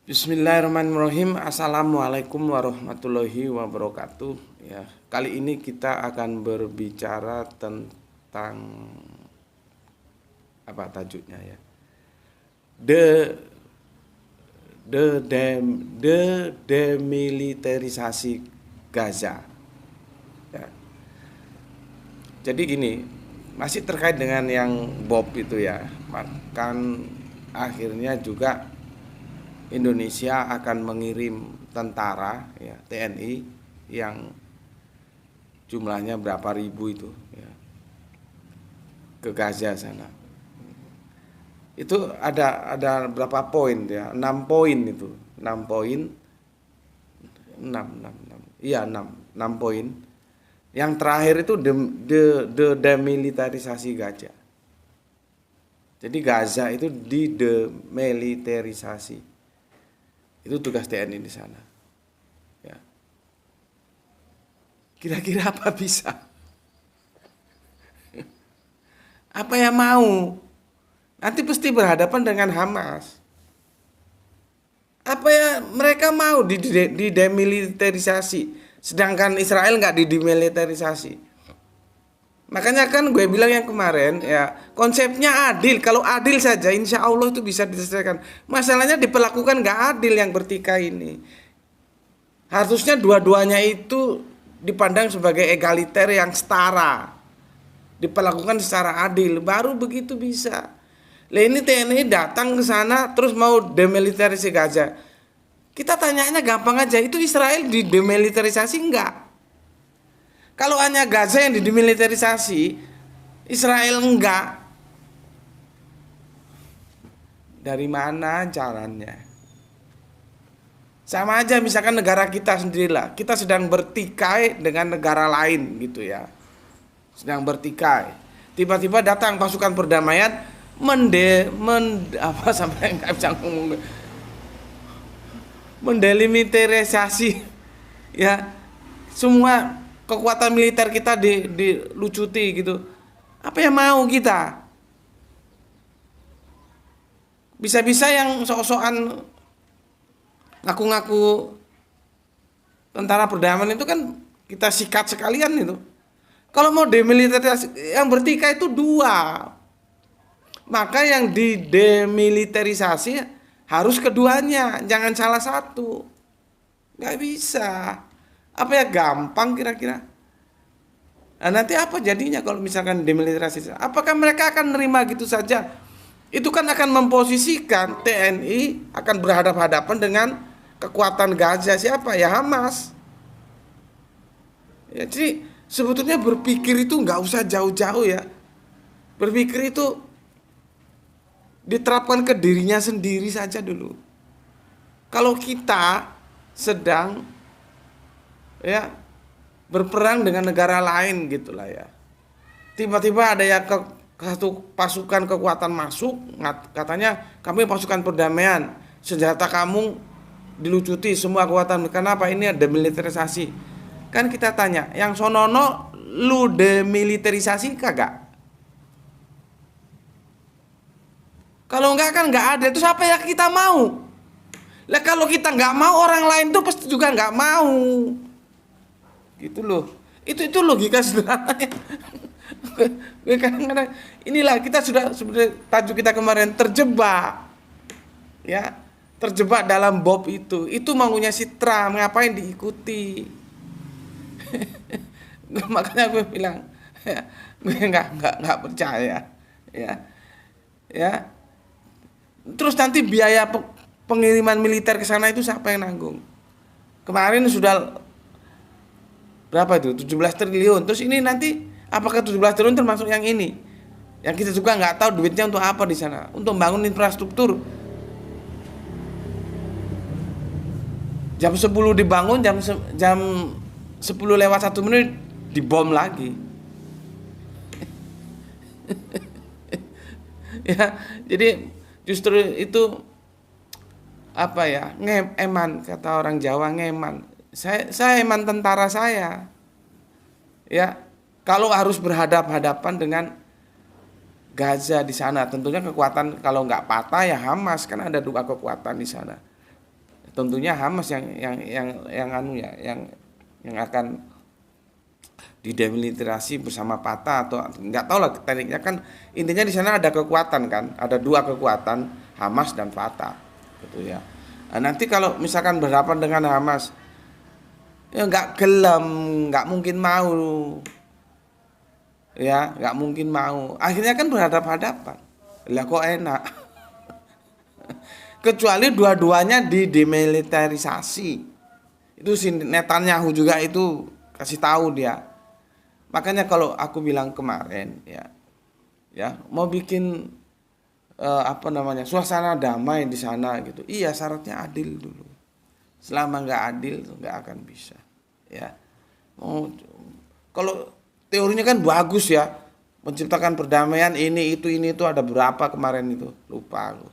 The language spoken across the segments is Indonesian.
Bismillahirrahmanirrahim. Assalamualaikum warahmatullahi wabarakatuh. Ya, kali ini kita akan berbicara tentang apa tajuknya ya? The demilitarisasi Gaza. Ya. Jadi gini, masih terkait dengan yang Bob itu ya. Kan akhirnya juga Indonesia akan mengirim tentara ya, TNI yang jumlahnya berapa ribu itu ya, ke Gaza sana. Itu ada berapa poin ya? 6 poin itu. 6 poin. 6 iya 6 poin. Yang terakhir itu demilitarisasi Gaza. Jadi Gaza itu didemilitarisasi. Itu tugas TNI di sana. Ya. Kira-kira apa bisa? Apa yang mau? Nanti pasti berhadapan dengan Hamas. Apa ya mereka mau didemilitarisasi, sedangkan Israel nggak didemilitarisasi. Makanya kan gue bilang yang kemarin ya konsepnya adil. Kalau adil saja insya Allah itu bisa diselesaikan. Masalahnya diperlakukan nggak adil yang bertikai ini. Harusnya dua-duanya itu dipandang sebagai egaliter yang setara. Diperlakukan secara adil. Baru begitu bisa. Lah ini TNI datang ke sana terus mau demilitarisasi Gaza. Kita tanyanya gampang aja. Itu Israel didemilitarisasi enggak? Kalau hanya Gaza yang didemilitarisasi, Israel enggak. Dari mana caranya? Sama aja misalkan negara kita sendirilah. Kita sedang bertikai dengan negara lain gitu ya. Sedang bertikai. Tiba-tiba datang pasukan perdamaian sampai enggak bisa ngomong. Mendelimitarisasi ya semua kekuatan militer kita dilucuti gitu. Apa yang mau kita? Bisa-bisa yang sok-sokan ngaku-ngaku tentara perdamaian itu kan kita sikat sekalian itu. Kalau mau demilitarisasi yang bertikai itu dua. Maka yang didemilitarisasi harus keduanya, jangan salah satu. Nggak bisa. Apa ya gampang kira-kira? Nah, nanti apa jadinya kalau misalkan demilitarisasi? Apakah mereka akan nerima gitu saja? Itu kan akan memposisikan TNI akan berhadapan-hadapan dengan kekuatan Gaza siapa? Ya Hamas. Ya, jadi sebetulnya berpikir itu nggak usah jauh-jauh ya. Berpikir itu diterapkan ke dirinya sendiri saja dulu. Kalau kita sedang ya berperang dengan negara lain gitulah ya. Tiba-tiba ada ya satu pasukan kekuatan masuk, katanya kami pasukan perdamaian, senjata kamu dilucuti semua kekuatan. Kenapa? Ini ada demilitarisasi. Kan kita tanya, yang sonono lu demilitarisasi kagak? Kalau enggak kan enggak ada. Terus apa yang kita mau? Lah kalau kita enggak mau, orang lain tuh pasti juga enggak mau. Gitu loh. Itu logika sederhananya. Kadang-kadang inilah kita sudah sebenarnya tajuk kita kemarin terjebak. Ya, terjebak dalam Bob itu. Itu maunya si Trump, ngapain diikuti? Makanya gue bilang, ya, gue enggak percaya. Ya. Ya, terus nanti biaya pengiriman militer ke sana itu siapa yang nanggung? Kemarin sudah berapa itu? 17 triliun. Terus ini nanti apakah 17 triliun termasuk yang ini? Yang kita juga nggak tahu duitnya untuk apa di sana. Untuk membangun infrastruktur. Jam 10 dibangun, jam 10 lewat 1 menit dibom lagi. Ya, jadi justru itu apa ya, eman kata orang Jawa, ngeman. Saya eman tentara saya. Ya, kalau harus berhadapan dengan Gaza di sana, tentunya kekuatan kalau nggak patah ya Hamas, kan ada dua kekuatan di sana. tentunya Hamas yang anu ya, yang akan didemilitarisasi bersama Fatah, atau nggak tahu lah tekniknya. Kan intinya di sana ada kekuatan kan, ada dua kekuatan, Hamas dan Fatah gitu ya. Nah, nanti kalau misalkan berhadapan dengan Hamas, ya nggak gelem, nggak mungkin mau, ya nggak mungkin mau, akhirnya kan berhadapan-hadapan. Lah kok enak. Kecuali dua-duanya didemilitarisasi. Itu si Netanyahu juga itu kasih tahu dia. Makanya kalau aku bilang kemarin ya mau bikin suasana damai di sana gitu. Iya, syaratnya adil dulu. Selama nggak adil nggak akan bisa. Ya, kalau teorinya kan bagus ya, menciptakan perdamaian ini itu ada berapa kemarin itu lupa aku.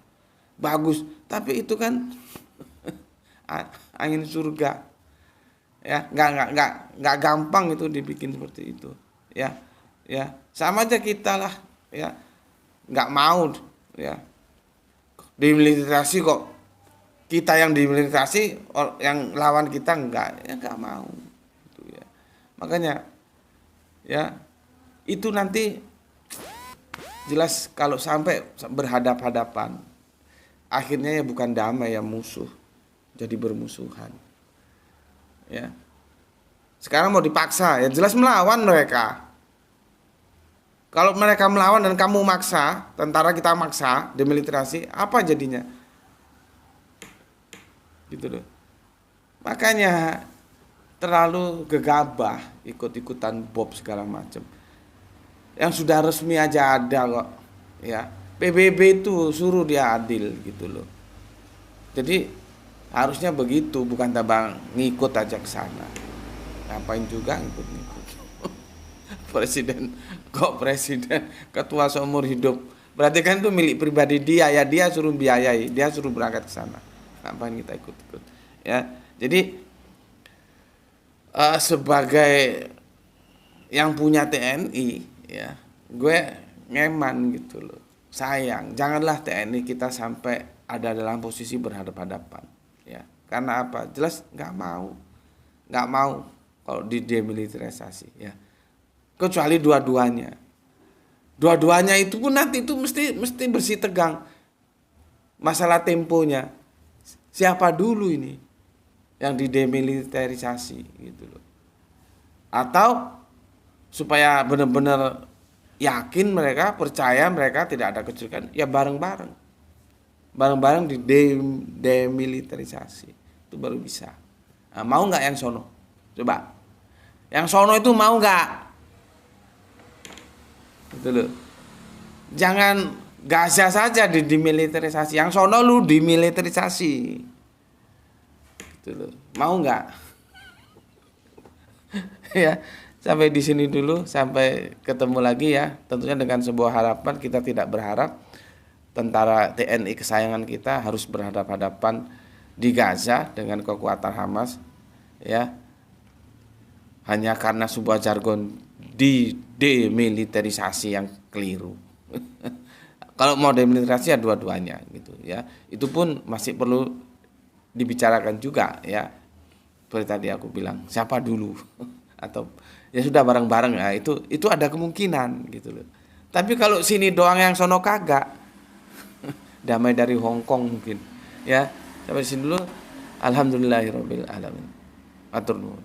Bagus, tapi itu kan angin surga. Ya, nggak gampang itu dibikin seperti itu. Ya, sama aja kita lah. Ya, nggak mau ya dimiliterisasi kok. Kita yang dimiliterisasi, yang lawan kita nggak mau. Gitu ya. Makanya ya itu nanti jelas kalau sampai berhadap-hadapan, akhirnya ya bukan damai, ya musuh, jadi bermusuhan. Ya. Sekarang mau dipaksa, ya jelas melawan mereka. Kalau mereka melawan dan kamu maksa, tentara kita maksa, demilitarisasi, apa jadinya? Gitu loh. Makanya terlalu gegabah, ikut-ikutan Bob segala macam. Yang sudah resmi aja ada kok. Ya, PBB itu suruh dia adil gitu loh. Jadi harusnya begitu, bukan tabang ngikut aja ke sana. Ngapain juga ngikut-ngikut. Presiden ketua seumur hidup. Berarti kan itu milik pribadi dia, ya dia suruh biayai, dia suruh berangkat ke sana. Ngapain kita ikut-ikut. Ya. Jadi sebagai yang punya TNI ya, gue ngeman gitu loh. Sayang, janganlah TNI kita sampai ada dalam posisi berhadapan-hadapan. Ya, karena apa? Jelas nggak mau kalau didemilitarisasi ya. Kecuali dua-duanya itu pun nanti itu mesti bersih tegang. Masalah temponya, siapa dulu ini yang didemilitarisasi gitu loh. Atau supaya benar-benar yakin mereka, percaya mereka tidak ada kecurangan, ya bareng-bareng demilitarisasi, itu baru bisa. Nah, mau nggak yang sono? Coba, yang sono itu mau nggak? Gitu loh. Jangan Gaza saja dimilitarisasi, yang sono lu dimilitarisasi. Gitu loh. Mau nggak? Ya, sampai di sini dulu, sampai ketemu lagi ya. Tentunya dengan sebuah harapan, kita tidak berharap tentara TNI kesayangan kita harus berhadapan-hadapan di Gaza dengan kekuatan Hamas ya, hanya karena sebuah jargon demilitarisasi yang keliru. Kalau mau demilitarisasi ya dua-duanya gitu ya. Itu pun masih perlu dibicarakan juga ya. Seperti tadi aku bilang, siapa dulu atau ya sudah bareng-bareng ya, itu ada kemungkinan gitu loh. Tapi kalau sini doang yang sono kagak, damai dari Hong Kong mungkin ya. Sampai sini dulu. Alhamdulillahirabbil alamin. Atur nuhun.